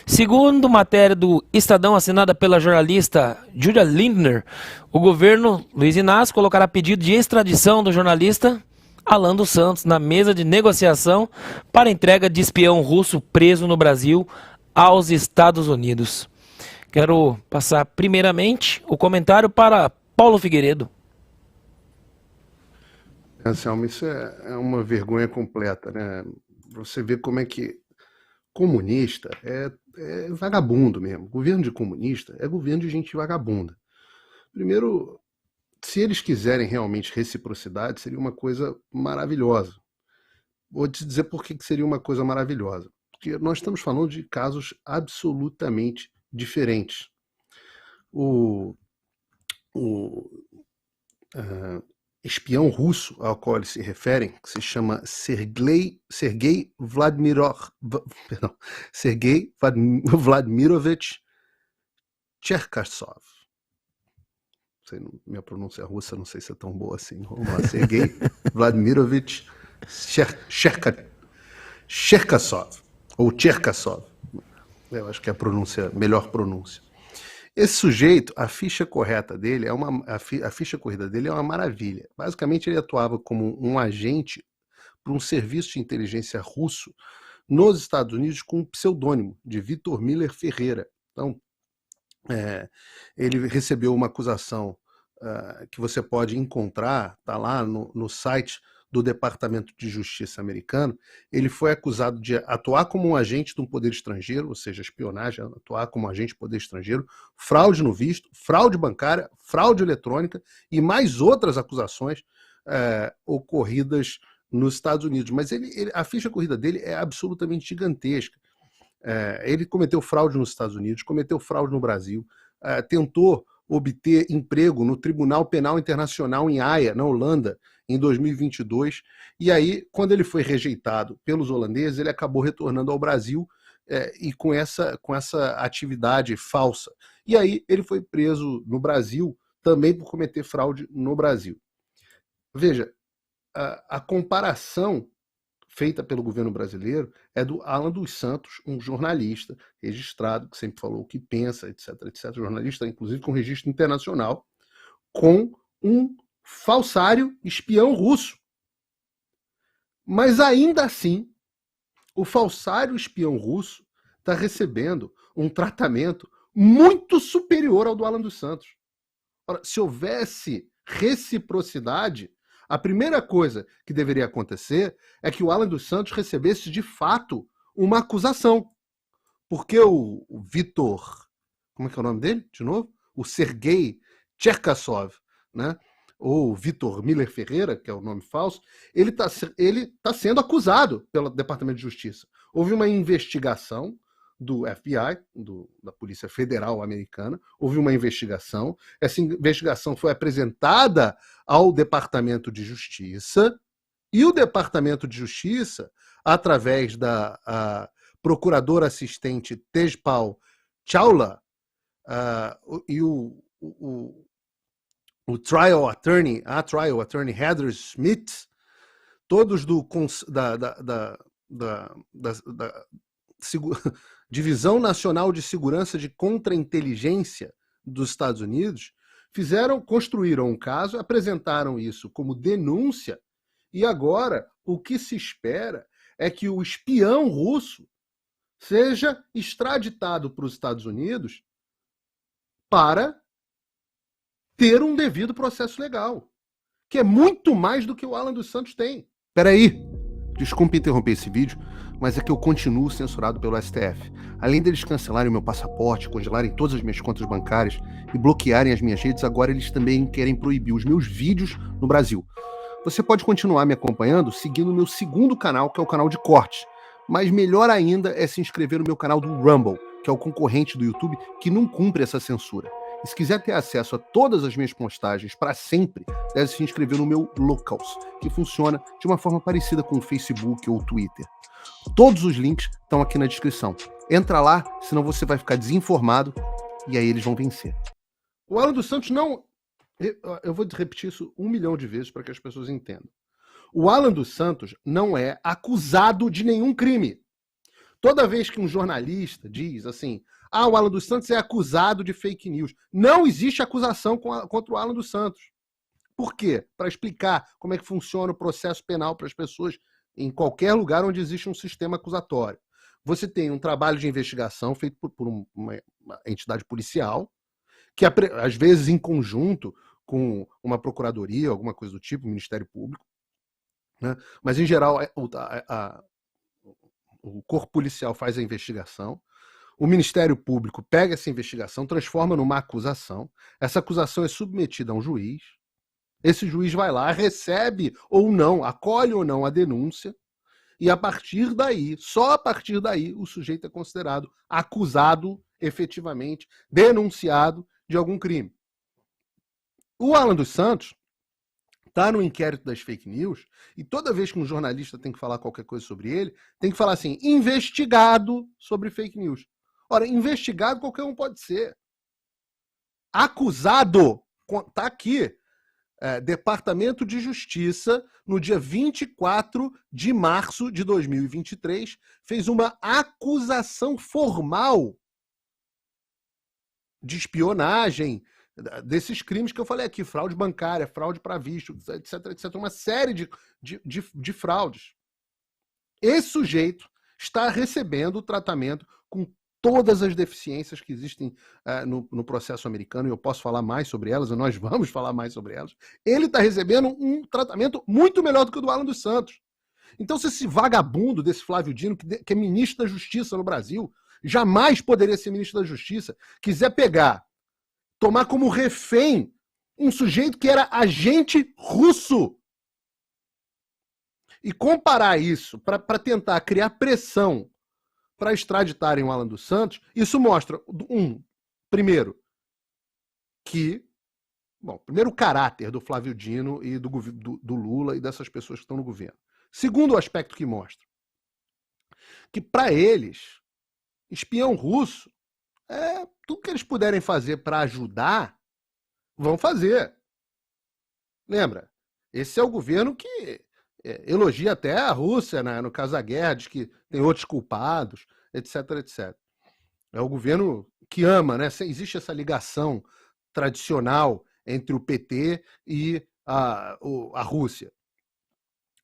Segundo matéria do Estadão assinada pela jornalista Julia Lindner, o governo Luiz Inácio colocará pedido de extradição do jornalista Alan dos Santos na mesa de negociação para entrega de espião russo preso no Brasil aos Estados Unidos. Quero passar primeiramente o comentário para Paulo Figueiredo. Anselmo, isso é uma vergonha completa, né? Você vê como é que comunista é vagabundo mesmo. Governo de comunista é governo de gente vagabunda. Primeiro, se eles quiserem realmente reciprocidade, seria uma coisa maravilhosa. Vou te dizer por que seria uma coisa maravilhosa. Porque nós estamos falando de casos absolutamente diferentes. O espião russo ao qual eles se referem, que se chama Sergei Vladimirovich Cherkasov. Minha pronúncia russa não sei se é tão boa assim. Vamos lá, Sergei Vladimirovich Cherkasov, ou Cherkasov. Eu acho que é a melhor pronúncia. Esse sujeito, a ficha correta dele a ficha corrida dele é uma maravilha. Basicamente, ele atuava como um agente para um serviço de inteligência russo nos Estados Unidos com um pseudônimo de Vitor Miller Ferreira. Então, ele recebeu uma acusação que você pode encontrar, está lá no site do Departamento de Justiça americano. Ele foi acusado de atuar como um agente de um poder estrangeiro, ou seja, espionagem, atuar como um agente de poder estrangeiro, fraude no visto, fraude bancária, fraude eletrônica e mais outras acusações ocorridas nos Estados Unidos. Mas a ficha corrida dele é absolutamente gigantesca. Ele cometeu fraude nos Estados Unidos, cometeu fraude no Brasil, tentou obter emprego no Tribunal Penal Internacional em Haia, na Holanda, em 2022, e aí, quando ele foi rejeitado pelos holandeses, ele acabou retornando ao Brasil e com essa atividade falsa. E aí ele foi preso no Brasil, também por cometer fraude no Brasil. Veja, a comparação feita pelo governo brasileiro é do Alan dos Santos, um jornalista registrado, que sempre falou o que pensa, etc, jornalista, inclusive com registro internacional, com um falsário espião russo. Mas ainda assim, o falsário espião russo está recebendo um tratamento muito superior ao do Alan dos Santos. Ora, se houvesse reciprocidade, a primeira coisa que deveria acontecer é que o Alan dos Santos recebesse de fato uma acusação. Porque o Vitor, como é que é o nome dele, de novo? O Sergei Cherkasov, né? Ou Vitor Miller Ferreira, que é o nome falso, ele tá sendo acusado pelo Departamento de Justiça. Houve uma investigação do FBI, da Polícia Federal Americana, houve uma investigação, essa investigação foi apresentada ao Departamento de Justiça, e o Departamento de Justiça, através da procuradora assistente Tejpal Chawla e a trial attorney Heather Smith, todos da Divisão Nacional de Segurança de Contra-Inteligência dos Estados Unidos, construíram um caso, apresentaram isso como denúncia, e agora o que se espera é que o espião russo seja extraditado para os Estados Unidos para ter um devido processo legal, que é muito mais do que o Alan dos Santos tem. Peraí, desculpe interromper esse vídeo, mas é que eu continuo censurado pelo STF. Além deles cancelarem o meu passaporte, congelarem todas as minhas contas bancárias e bloquearem as minhas redes, agora eles também querem proibir os meus vídeos no Brasil. Você pode continuar me acompanhando seguindo o meu segundo canal, que é o canal de cortes. Mas melhor ainda é se inscrever no meu canal do Rumble, que é o concorrente do YouTube que não cumpre essa censura. E se quiser ter acesso a todas as minhas postagens para sempre, deve se inscrever no meu Locals, que funciona de uma forma parecida com o Facebook ou o Twitter. Todos os links estão aqui na descrição. Entra lá, senão você vai ficar desinformado e aí eles vão vencer. O Alan dos Santos não... Eu vou repetir isso 1 milhão de vezes para que as pessoas entendam. O Alan dos Santos não é acusado de nenhum crime. Toda vez que um jornalista diz assim, o Alan dos Santos é acusado de fake news, não existe acusação contra o Alan dos Santos. Por quê? Para explicar como é que funciona o processo penal para as pessoas em qualquer lugar onde existe um sistema acusatório. Você tem um trabalho de investigação feito por uma entidade policial, que às vezes em conjunto com uma procuradoria, alguma coisa do tipo, o Ministério Público, né? Mas em geral o corpo policial faz a investigação, o Ministério Público pega essa investigação, transforma numa acusação, essa acusação é submetida a um juiz, esse juiz vai lá, recebe ou não, acolhe ou não a denúncia, e a partir daí, só a partir daí, o sujeito é considerado acusado efetivamente, denunciado de algum crime. O Alan dos Santos está no inquérito das fake news, e toda vez que um jornalista tem que falar qualquer coisa sobre ele, tem que falar assim, investigado sobre fake news. Ora, investigado qualquer um pode ser. Acusado, está aqui, Departamento de Justiça, no dia 24 de março de 2023, fez uma acusação formal de espionagem, desses crimes que eu falei aqui, fraude bancária, fraude para visto, etc, etc, uma série de fraudes. Esse sujeito está recebendo o tratamento com todas as deficiências que existem no processo americano, e eu posso falar mais sobre elas, e nós vamos falar mais sobre elas. Ele está recebendo um tratamento muito melhor do que o do Alan dos Santos. Então, se esse vagabundo desse Flávio Dino, que é ministro da Justiça no Brasil, jamais poderia ser ministro da Justiça, quiser tomar como refém um sujeito que era agente russo e comparar isso para tentar criar pressão para extraditarem o Alan dos Santos, isso mostra, primeiro, primeiro o caráter do Flávio Dino e do Lula e dessas pessoas que estão no governo. Segundo aspecto que mostra, que para eles, espião russo, tudo que eles puderem fazer para ajudar, vão fazer. Lembra? Esse é o governo que elogia até a Rússia, né, no caso da guerra, diz que tem outros culpados, etc, etc. É o governo que ama, né? Existe essa ligação tradicional entre o PT e a Rússia,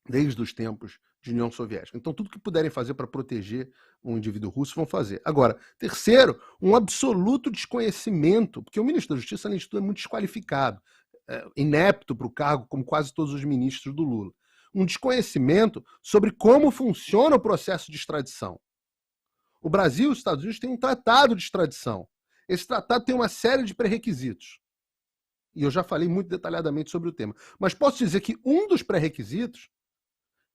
desde os tempos de União Soviética. Então, tudo que puderem fazer para proteger um indivíduo russo, vão fazer. Agora, terceiro, um absoluto desconhecimento, porque o ministro da Justiça, além de tudo, é muito desqualificado, inepto para o cargo, como quase todos os ministros do Lula. Um desconhecimento sobre como funciona o processo de extradição. O Brasil e os Estados Unidos têm um tratado de extradição. Esse tratado tem uma série de pré-requisitos. E eu já falei muito detalhadamente sobre o tema. Mas posso dizer que um dos pré-requisitos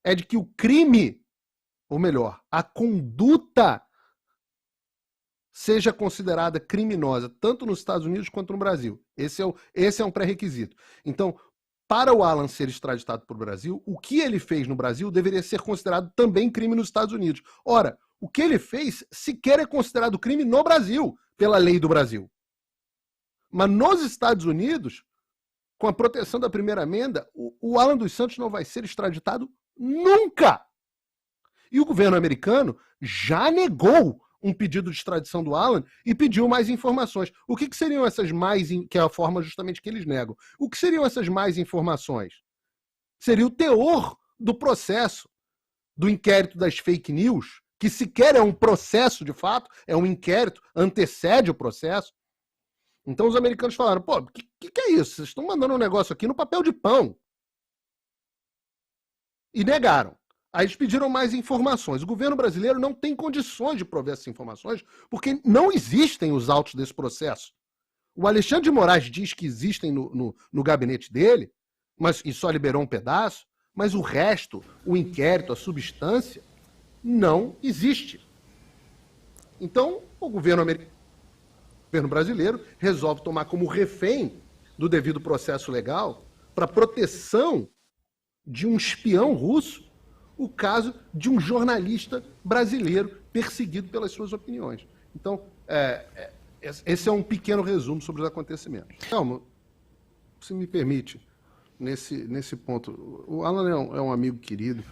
é de que o crime, ou melhor, a conduta seja considerada criminosa, tanto nos Estados Unidos quanto no Brasil. Esse é um pré-requisito. Então, para o Alan ser extraditado para o Brasil, o que ele fez no Brasil deveria ser considerado também crime nos Estados Unidos. Ora, o que ele fez sequer é considerado crime no Brasil, pela lei do Brasil. Mas nos Estados Unidos, com a proteção da primeira emenda, o Alan dos Santos não vai ser extraditado nunca! E o governo americano já negou um pedido de extradição do Alan e pediu mais informações. O que seriam essas mais, que é a forma justamente que eles negam? O que seriam essas mais informações? Seria o teor do processo, do inquérito das fake news, que sequer é um processo de fato, é um inquérito, antecede o processo. Então os americanos falaram, o que é isso? Vocês estão mandando um negócio aqui no papel de pão. E negaram. Aí eles pediram mais informações. O governo brasileiro não tem condições de prover essas informações porque não existem os autos desse processo. O Alexandre de Moraes diz que existem no gabinete dele, e só liberou um pedaço, mas o resto, o inquérito, a substância, não existe. Então, o governo brasileiro resolve tomar como refém do devido processo legal para proteção de um espião russo o caso de um jornalista brasileiro perseguido pelas suas opiniões. Então, esse é um pequeno resumo sobre os acontecimentos. Calma, se me permite, nesse ponto, o Alan é um amigo querido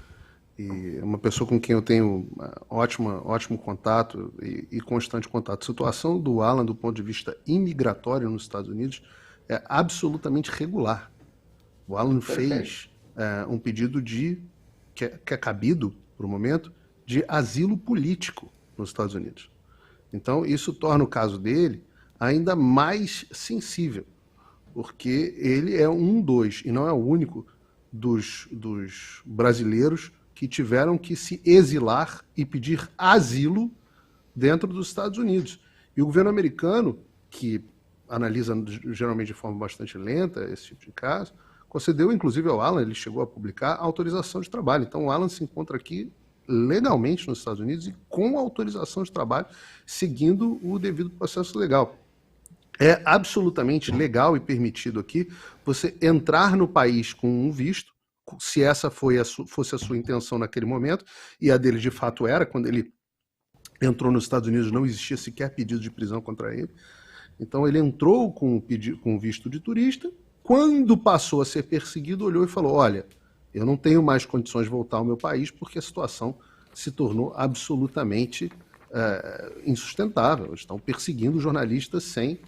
e uma pessoa com quem eu tenho ótimo contato e constante contato. A situação do Alan, do ponto de vista imigratório nos Estados Unidos, é absolutamente regular. O Alan fez um pedido que é cabido, por um momento, de asilo político nos Estados Unidos. Então, isso torna o caso dele ainda mais sensível, porque ele é e não é o único dos brasileiros que tiveram que se exilar e pedir asilo dentro dos Estados Unidos. E o governo americano, que analisa geralmente de forma bastante lenta esse tipo de caso, concedeu inclusive ao Alan, ele chegou a publicar, a autorização de trabalho. Então o Alan se encontra aqui legalmente nos Estados Unidos e com autorização de trabalho, seguindo o devido processo legal. É absolutamente legal e permitido aqui você entrar no país com um visto, se essa fosse a sua intenção naquele momento, e a dele de fato era, quando ele entrou nos Estados Unidos não existia sequer pedido de prisão contra ele. Então ele entrou com visto de turista, quando passou a ser perseguido, olhou e falou, olha, eu não tenho mais condições de voltar ao meu país porque a situação se tornou absolutamente insustentável. Estão perseguindo jornalistas sem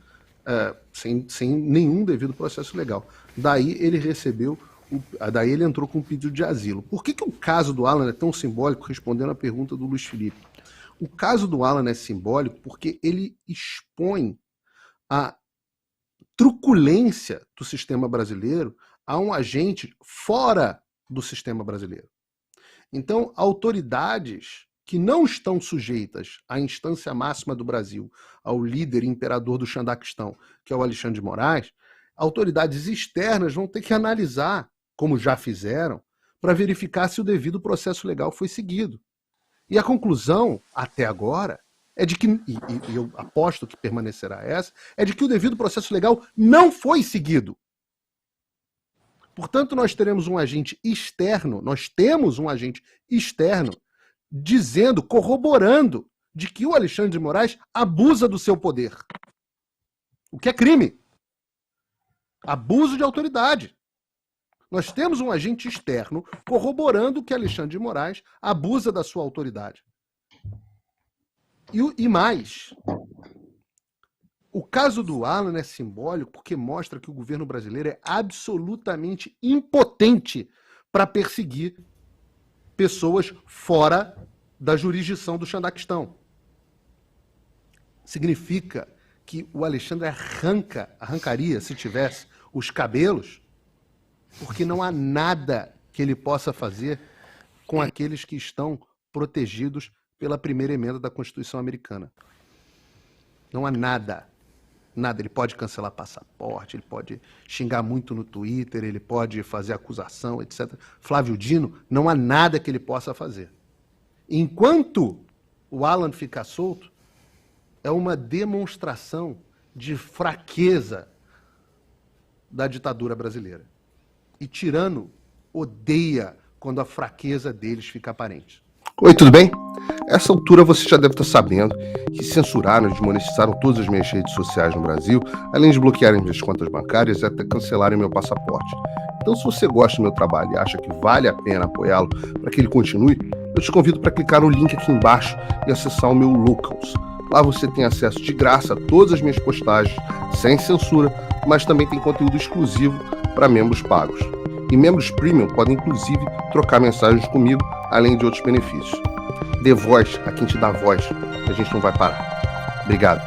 nenhum devido processo legal. Daí ele entrou com um pedido de asilo. Por que o caso do Alan é tão simbólico, respondendo à pergunta do Luiz Felipe? O caso do Alan é simbólico porque ele expõe a truculência do sistema brasileiro a um agente fora do sistema brasileiro. Então, autoridades que não estão sujeitas à instância máxima do Brasil, ao líder imperador do Xandaquistão, que é o Alexandre de Moraes, autoridades externas vão ter que analisar, como já fizeram, para verificar se o devido processo legal foi seguido. E a conclusão, até agora, é de que, e eu aposto que permanecerá essa, é de que o devido processo legal não foi seguido. Portanto, nós temos um agente externo dizendo, corroborando, de que o Alexandre de Moraes abusa do seu poder. O que é crime. Abuso de autoridade. Nós temos um agente externo corroborando que Alexandre de Moraes abusa da sua autoridade. E mais, o caso do Alan é simbólico porque mostra que o governo brasileiro é absolutamente impotente para perseguir pessoas fora da jurisdição do Xandaquistão. Significa que o Alexandre arrancaria, se tivesse, os cabelos, porque não há nada que ele possa fazer com aqueles que estão protegidos pela primeira emenda da Constituição americana. Não há nada. Nada. Ele pode cancelar passaporte, ele pode xingar muito no Twitter, ele pode fazer acusação, etc. Flávio Dino, não há nada que ele possa fazer. Enquanto o Alan ficar solto, é uma demonstração de fraqueza da ditadura brasileira. E tirano odeia quando a fraqueza deles fica aparente. Oi, tudo bem? A essa altura você já deve estar sabendo que censuraram e desmonetizaram todas as minhas redes sociais no Brasil, além de bloquearem minhas contas bancárias e até cancelarem meu passaporte. Então, se você gosta do meu trabalho e acha que vale a pena apoiá-lo para que ele continue, eu te convido para clicar no link aqui embaixo e acessar o meu Locals. Lá você tem acesso de graça a todas as minhas postagens, sem censura, mas também tem conteúdo exclusivo para membros pagos. E membros premium podem, inclusive, trocar mensagens comigo, além de outros benefícios. Dê voz a quem te dá voz, que a gente não vai parar. Obrigado.